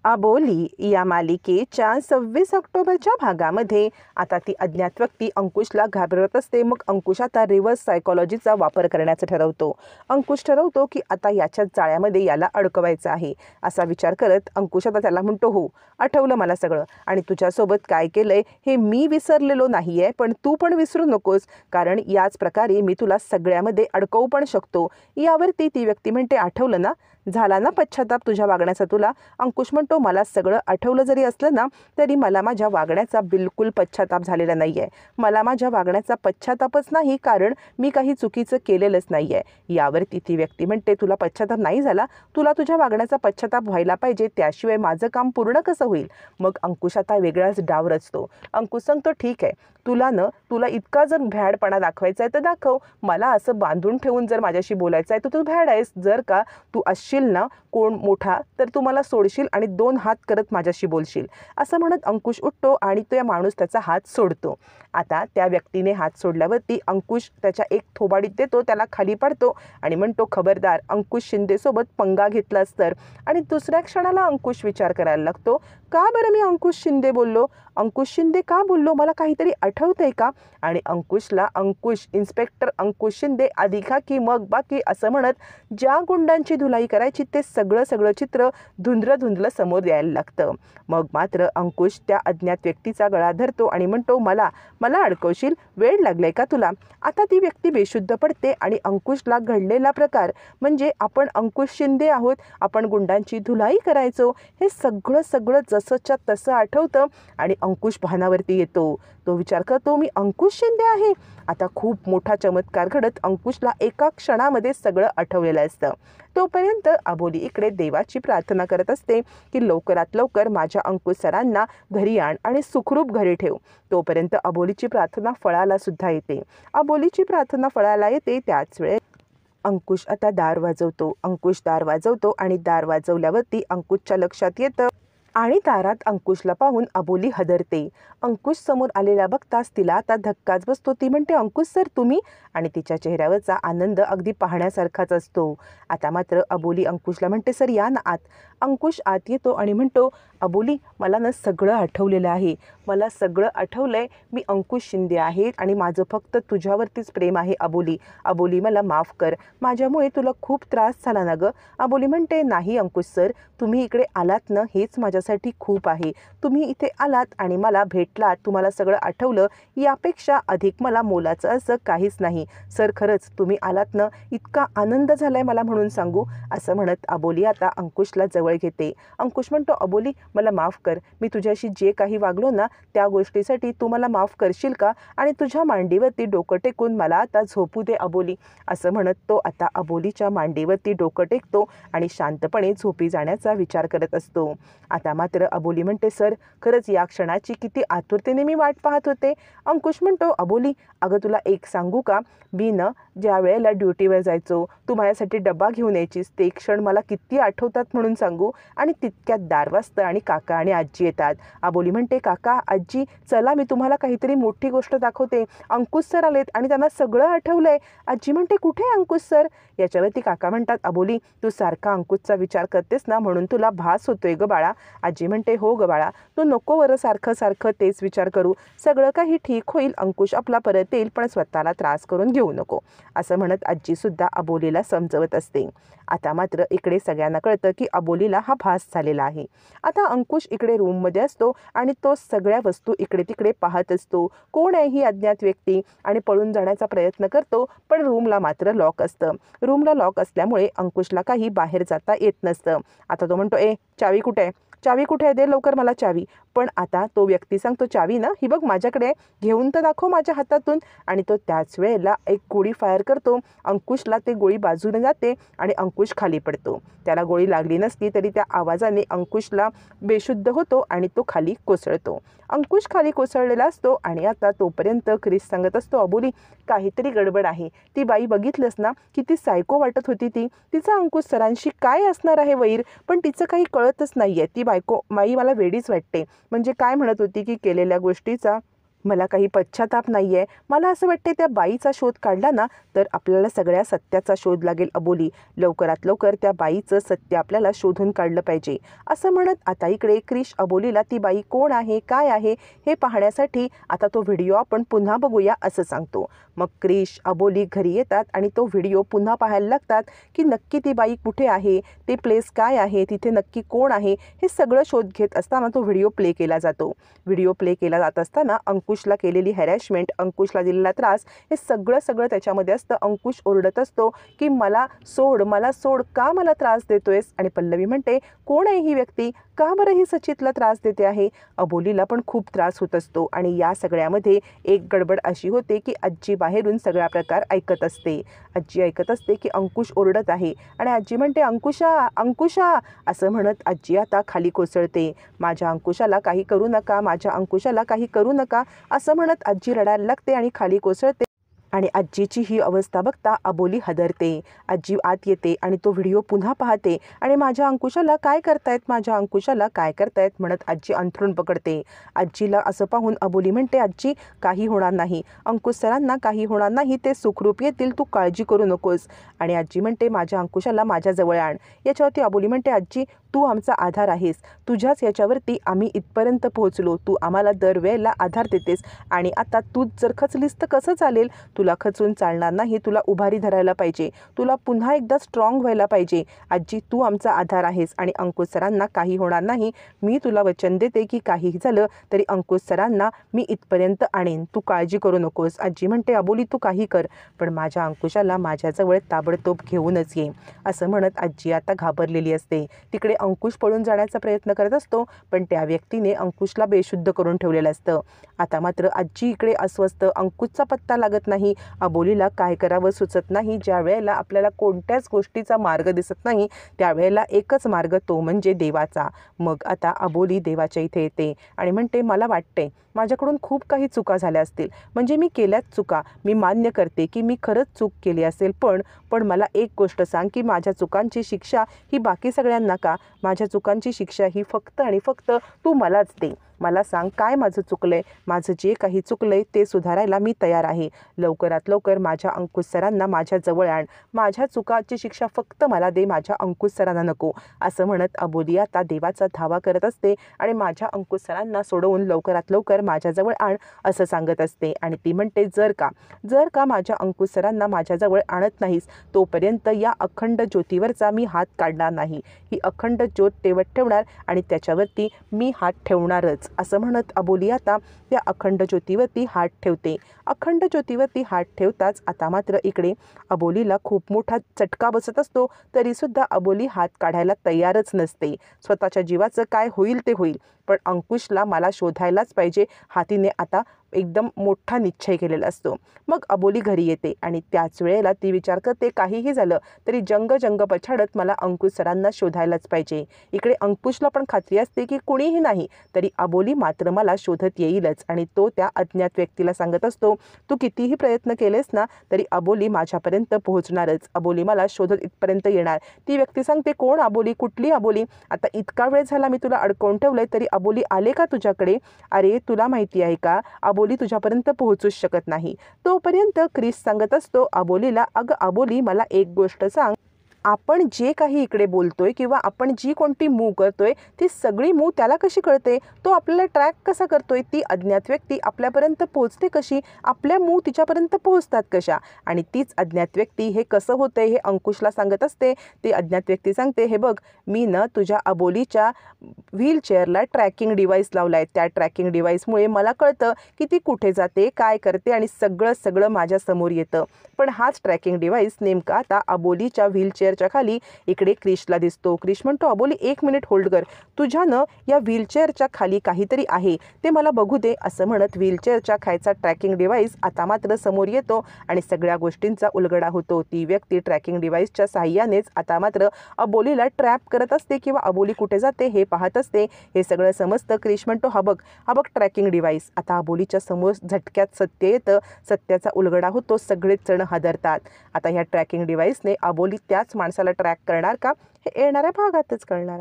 अबोली या मालिकेच्या 26 ऑक्टोबरच्या भागामध्ये आता ती अज्ञात व्यक्ती अंकुशला घाबरत असते. मग अंकुश आता रिव्हर्स सायकोलॉजीचा वापर करण्याचं ठरवतो. अंकुश ठरवतो की आता याच्या जाळ्यामध्ये याला अडकवायचं आहे. असा विचार करत अंकुश आता त्याला म्हणतो, हो आठवलं मला सगळं, आणि तुझ्यासोबत काय केलंय हे मी विसरलेलो नाही आहे, पण तू पण विसरू नकोस, कारण याच प्रकारे मी तुला सगळ्यामध्ये अडकवू पण शकतो. यावरती ती व्यक्ती म्हणते, आठवलं ना, झाला ना पश्चाताप तुझ्या वागण्याचा तुला? अंकुश म्हणतो, मला सगळं आठवलं जरी असलं ना तरी मला माझ्या वागण्याचा बिलकुल पश्चाताप झालेला नाही आहे. मला माझ्या वागण्याचा पश्चातापच नाही, कारण मी काही चुकीचं केलेलंच नाही आहे. यावरती ती व्यक्ती म्हणते, तुला पश्चाताप नाही झाला, तुला तुझ्या वागण्याचा पश्चाताप व्हायला पाहिजे, त्याशिवाय माझं काम पूर्ण कसं होईल? मग अंकुश आता वेगळाच डाव रचतो. अंकुश सांगतो, ठीक आहे, तुला इतका जर भ्याडपणा दाखवायचा आहे तर दाखव. मला असं बांधून ठेवून जर माझ्याशी बोलायचं आहे तर तू भ्याड आहेस. जर का तू असशील ना कोण मोठा तर तू मला सोडशील आणि 2 हात करत माझ्याशी बोलशील. असं म्हणत अंकुश उठतो आणि तो माणूस त्याचा हात सोडतो. आता त्या व्यक्तीने हात सोडल्यावरती अंकुश त्याच्या एक थोबाडीत देतो, त्याला खाली पाडतो आणि म्हणतो, खबरदार अंकुश शिंदेसोबत पंगा घेतलास तर. आणि दुसऱ्या क्षणाला अंकुश विचार करायला लागतो, का बरं मी अंकुश शिंदे बोललो? अंकुश शिंदे का बोललो? मला काहीतरी आठवतंय का? आणि अंकुशला इन्स्पेक्टर अंकुश शिंदे आधी की मग बाकी असं म्हणत ज्या गुंडांची धुलाई करायची ते सगळं चित्र धुंदलं समोर यायला लागतं. मग मात्र अंकुश त्या अज्ञात व्यक्तीचा गळा धरतो आणि म्हणतो, मला अडकवशील? वेळ लागलाय का तुला? आता ती व्यक्ती बेशुद्ध पडते आणि अंकुशला घडलेला प्रकार, म्हणजे आपण अंकुश शिंदे आहोत, आपण गुंडांची धुलाई करायचो, हे सगळं जसंच्या तसं आठवतं आणि अंकुश भानावरती येतो. तो विचार करतो, मी अंकुश शिंदे आहे. आता खूप मोठा चमत्कार घडत अंकुशला एका क्षणामध्ये सगळं आठवलेलं असतं. तोपर्यंत अबोली इकडे देवाची प्रार्थना करत असते की लवकरात लवकर माझ्या अंकुश सरांना घरी आण आणि सुखरूप घरी ठेव. तोपर्यंत अबोलीची प्रार्थना फळाला सुद्धा येते. अबोलीची प्रार्थना फळाला येते त्याच वेळेस अंकुश आता दार वाजवतो आणि दार वाजवल्यावरती अंकुशच्या लक्षात येतं आणि दारात अंकुशला पाहून अबोली हदरते. अंकुश समोर आलेला बघताच तिला आता धक्काच बसतो. ती म्हणते, अंकुश सर तुम्ही? आणि तिच्या चेहऱ्यावरचा आनंद अगदी पाहण्यासारखाच असतो. आता मात्र अबोली अंकुशला म्हणते, सर या ना आत. अंकुश आत येतो आणि म्हणतो, अबोली मला ना सगळं आठवलेलं आहे, मला सगळं आठवलंय, मी अंकुश शिंदे आहे आणि माझं फक्त तुझ्यावरतीच प्रेम आहे अबोली मला माफ कर, माझ्यामुळे तुला खूप त्रास झाला ना गं? अबोली म्हणते, नाही अंकुश सर, तुम्ही इकडे आलात ना हेच माझ्यासाठी खूप आहे. तुम्ही इथे आलात आणि मला भेटलात, तुम्हाला सगळं आठवलं, यापेक्षा अधिक मला मोलाचं असं काहीच नाही. सर खरंच तुम्ही आलात ना, इतका आनंद झालाय मला म्हणून सांगू. असं म्हणत अबोली आता अंकुशला जवळ घेते. अंकुश म्हणतो, अबोली मला माफ कर, मी तुझ्याशी जे काही वागलो ना त्या गोष्टीसाठी तू मला माफ करशील का? आणि तुझ्या मांडीवरती डोकं टेकून मला आता झोपू दे अबोली. असं म्हणत तो आता अबोलीच्या मांडीवरती डोकं टेकतो आणि शांतपणे झोपी जाण्याचा विचार करत असतो. आता मात्र अबोली म्हणते, सर खरंच या क्षणाची किती आतुरतेने मी वाट पाहत होते. अंकुश म्हणतो, अबोली अगं तुला एक सांगू का, मी ना ज्या वेळेला ड्युटीवर जायचो, तू माझ्यासाठी डब्बा घेऊन यायचीस, ते क्षण मला किती आठवतात म्हणून सांगू. आणि तितक्यात दार वाजतं आणि काका आणि आजी येतात. अबोली म्हणते, काका आजी चला, मी तुम्हाला काहीतरी मोठी गोष्ट दाखवते, अंकुश सर आलेत आणि त्यांना सगळं आठवलंय. आजी म्हणते, कुठे अंकुश सर? याच्यावरती काका म्हणतात, अबोली तू सारखा अंकुशचा विचार करतेस ना म्हणून तुला भास होतोय ग बाळा. आजी म्हणते, हो ग बाळा, तू नको बरं सारखं तेच विचार करू, सगळं काही ठीक होईल, अंकुश आपला परत येईल, पण स्वतःला त्रास करून घेऊ नको. असं म्हणत आजी सुद्धा अबोलीला समजवत असते. आता मात्र इकडे सगळ्यांना कळतं की अबोलीला हा भास झालेला आहे. आता अंकुश इकडे रूममध्ये असतो आणि तो सगळ्या वस्तू इकडे तिकडे पाहत असतो. कोण आहे ही अज्ञात व्यक्ती? आणि पळून जाण्याचा प्रयत्न करतो, पण रूमला मात्र लॉक असतं. रूमला लॉक असल्यामुळे अंकुशला काही बाहेर जाता येत नसतं. आता तो म्हणतो, चावी कुठे आहे? चावी कुठे आहे? दे लवकर मला चावी. पण आता तो व्यक्ती सांगतो, चावी ना ही बघ माझ्याकडे, घेऊन तर दाखव माझ्या हातातून. आणि तो त्याच वेळेला एक गोळी फायर करतो. अंकुशला ते गोळी बाजूने जाते आणि अंकुश खाली पडतो. त्याला गोळी लागली नसती तरी त्या आवाजाने अंकुशला बेशुद्ध होतो आणि तो खाली कोसळतो. अंकुश खाली कोसळलेला असतो आणि आता तोपर्यंत क्रिस सांगत असतो, अबोली काहीतरी गडबड आहे. ती बाई बघितलंस ना, किती सायको वाटत होती ती. तिचा अंकुश सरांशी काय असणार आहे वैर, पण तिचं काही कळतच नाहीये. ती बाई मला वेडीच वाटते. म्हणजे काय म्हणत होती की केलेल्या गोष्टीचा मला काही पश्चाताप नाही आहे. मला असं वाटते त्या बाईचा शोध काढला ना तर आपल्याला सगळ्या सत्याचा शोध लागेल अबोली. लवकरात लवकर त्या बाईचं सत्य आपल्याला शोधून काढलं पाहिजे. असं म्हणत आता इकडे क्रिश अबोलीला ती बाई कोण आहे, काय आहे हे पाहण्यासाठी आता तो व्हिडिओ आपण पुन्हा बघूया असं सांगतो. मग क्रिश अबोली घरी येतात आणि तो व्हिडिओ पुन्हा पाहायला लागतात की नक्की ती बाई कुठे आहे, ते प्लेस काय आहे, तिथे नक्की कोण आहे, हे सगळं शोध घेत असताना तो व्हिडिओ प्ले केला जातो. व्हिडिओ प्ले केला जात असताना अंकुशला केलेली हॅरॅसमेंट, अंकुशला दिलेला त्रास हे सगळं त्याच्यामध्ये असतं. अंकुश ओरडत असतो की मला सोड, का मला त्रास देतोयस? आणि पल्लवी म्हणते कोण आहे ही व्यक्ती, का बरं ही सचितला त्रास देते आहे? अबोलीला पण खूप त्रास होत असतो आणि या सगळ्यामध्ये एक गडबड अशी होते की आजी बाहेरून सगळा प्रकार ऐकत असते. आजी ऐकत असते की अंकुश ओरडत आहे आणि आजी म्हणते अंकुशा असं म्हणत आजी आता खाली कोसळते. माझ्या अंकुशाला काही करू नका, माझ्या अंकुशाला काही करू नका असं म्हणत आजी रडायला लागते आणि खाली कोसळते. आणि आजीची ही अवस्था बघता अबोली हादरते. आजी आत येते आणि तो व्हिडिओ पुन्हा पाहते आणि माझ्या अंकुशाला काय करतायत म्हणत आजी अंथरूण पकडते. आजीला असं पाहून अबोली म्हणते आजी काही होणार नाही, अंकुश सरांना काही होणार नाही, ते सुखरूप येतील, तू काळजी करू नकोस. आणि आजी म्हणते माझ्या अंकुशाला माझ्या जवळ आण. याच्यावरती अबोली म्हणते आजी तू आमचा आधार आहेस, तुझ्याच याच्यावरती आम्ही इथपर्यंत पोहोचलो, तू आम्हाला दरवेळेला आधार देतेस आणि आता तूच जर खचलीस तर कसं चालेल? तुला खचून चालणार नाही, तुला उभारी धरायला पाहिजे, तुला पुन्हा एकदा स्ट्रॉंग व्हायला पाहिजे. आजी तू आमचा आधार आहेस आणि अंकुश सरांना काही होणार नाही. मी तुला वचन देते की काहीही झालं तरी अंकुश सरांना मी इथपर्यंत आणेन, तू काळजी करू नकोस. आजी म्हणते अबोली तू काही कर पण माझ्या अंकुशाला माझ्याजवळ ताबडतोब घेऊनच ये. असं म्हणत आजी आता घाबरलेली असते. तिकडे अंकुश पळून जाण्याचा प्रयत्न करत असतो पण त्या व्यक्तीने अंकुशला बेशुद्ध करून ठेवलेलं असतं. आता मात्र आजी इकडे अस्वस्थ, अंकुशचा पत्ता लागत नाही. अबोलीला काय करावं सुचत नाही. ज्या वेळेला आपल्याला कोणत्याच गोष्टीचा मार्ग दिसत नाही त्यावेळेला एकच मार्ग तो म्हणजे देवाचा. मग आता अबोली देवाच्या इथे येते आणि म्हणते मला वाटते माझ्याकडून खूप काही चुका झाल्या असतील, म्हणजे मी केल्याच चुका, मी मान्य करते की मी खरंच चूक केली असेल, पण मला एक गोष्ट सांग की माझ्या चुकांची शिक्षा ही बाकी सगळ्यांना का? माझ्या चुकांची शिक्षा ही फक्त आणि फक्त तू मलाच दे. मला सांग काय माझं चुकलंय? माझं जे काही चुकलंय ते सुधारायला मी तयार आहे. लवकरात लवकर माझ्या अंकुश सरांना माझ्या जवळ आण. माझ्या चुकाची शिक्षा फक्त मला दे, माझ्या अंकुश सरांना नको. असं म्हणत अबोली आता देवाचा धावा करत असते आणि माझ्या अंकुश सरांना सोडवून लवकरात लवकर माझ्याजवळ आण असं सांगत असते. आणि ती म्हणते जर का माझ्या अंकुश सरांना माझ्याजवळ आणत नाहीस तोपर्यंत या अखंड ज्योतीवरचा मी हात काढणार नाही. ही अखंड ज्योत तेवत ठेवणार आणि त्याच्यावरती मी हात ठेवणारच. असं म्हणत अबोली आता त्या अखंड ज्योतीवरती हात ठेवते. अखंड ज्योतीवरती हात ठेवताच आता मात्र इकडे अबोलीला खूप मोठा चटका बसत असतो. तरीसुद्धा अबोली हात काढायला तयारच नसते. स्वतःच्या जीवाचं काय होईल ते होईल पण अंकुशला मला शोधायलाच पाहिजे हा तिने आता एकदम मोठा निश्चय केलेला असतो. मग अबोली घरी येते आणि त्याच वेळेला ती विचार करते काहीही झालं तरी जंग पछाडत मला अंकुश सरांना शोधायलाच पाहिजे. इकडे अंकुशला पण खात्री असते की कुणीही नाही तरी अबोली मात्र मला शोधत येईलच आणि तो त्या अज्ञात व्यक्तीला सांगत असतो तू कितीही प्रयत्न केलेस ना तरी अबोली माझ्यापर्यंत पोहोचणारच, अबोली मला शोधत इथपर्यंत येणार. ती व्यक्ती सांगते कोण अबोली, कुठली अबोली? आता इतका वेळ झाला मी तुला अडकवून ठेवलंय तरी अबोली आले का तुझ्याकडे? अरे तुला माहिती आहे का अबोली तुझ्यापर्यंत पोहोचूच शकत नाही. तोपर्यंत क्रिश सांगत असतो अबोलीला अगं अबोली मला एक गोष्ट सांग, आपण जे काही इकडे बोलतोय किंवा आपण जी कोणती मूव करतोय ती सगळी मूव त्याला कशी कळते? तो आपल्याला ट्रॅक कसा करतोय? ती अज्ञात व्यक्ती आपल्यापर्यंत पोहोचते कशी? आपल्या मूव तिच्यापर्यंत पोहोचतात कशा? आणि तीच अज्ञात व्यक्ती हे कसं होतंय हे अंकुशला सांगत असते. ती अज्ञात व्यक्ती सांगते हे बघ मी न तुझ्या अबोलीच्या व्हीलचेअरला ट्रॅकिंग डिव्हाइस लावलाय. त्या ट्रॅकिंग डिव्हाइसमुळे मला कळतं की ती कुठे जाते, काय करते आणि सगळं माझ्या समोर येतं. पण हाच ट्रॅकिंग डिव्हाइस नेमका आता अबोलीच्या व्हीलचेअरच्या खाली इकडे क्रिशला दिसतो. क्रिश म्हणतो अबोली 1 मिनिट होल्ड कर, तुझ्यानं या व्हीलचेअरच्या खाली काहीतरी आहे ते मला बघू दे. असं म्हणत व्हीलचेअरच्या खायचा ट्रॅकिंग डिव्हाइस आता मात्र समोर येतो आणि सगळ्या गोष्टींचा उलगडा होतो. ती व्यक्ती ट्रॅकिंग डिव्हाइसच्या साहाय्यानेच आता मात्र अबोलीला ट्रॅप करत असते किंवा अबोली कुठे जाते हे पाहत असते. हे सगळं समजतं. क्रिश म्हणतो हा बघ ट्रॅकिंग डिव्हाइस. आता अबोलीच्या समोर झटक्यात सत्य येतं, सत्याचा उलगडा होतो, सगळेच जण हादरतात. आता ह्या ट्रॅकिंग डिव्हाइसने अबोली त्याच माणसाला ट्रॅक करणार का हे येणाऱ्या भागातच कळणार.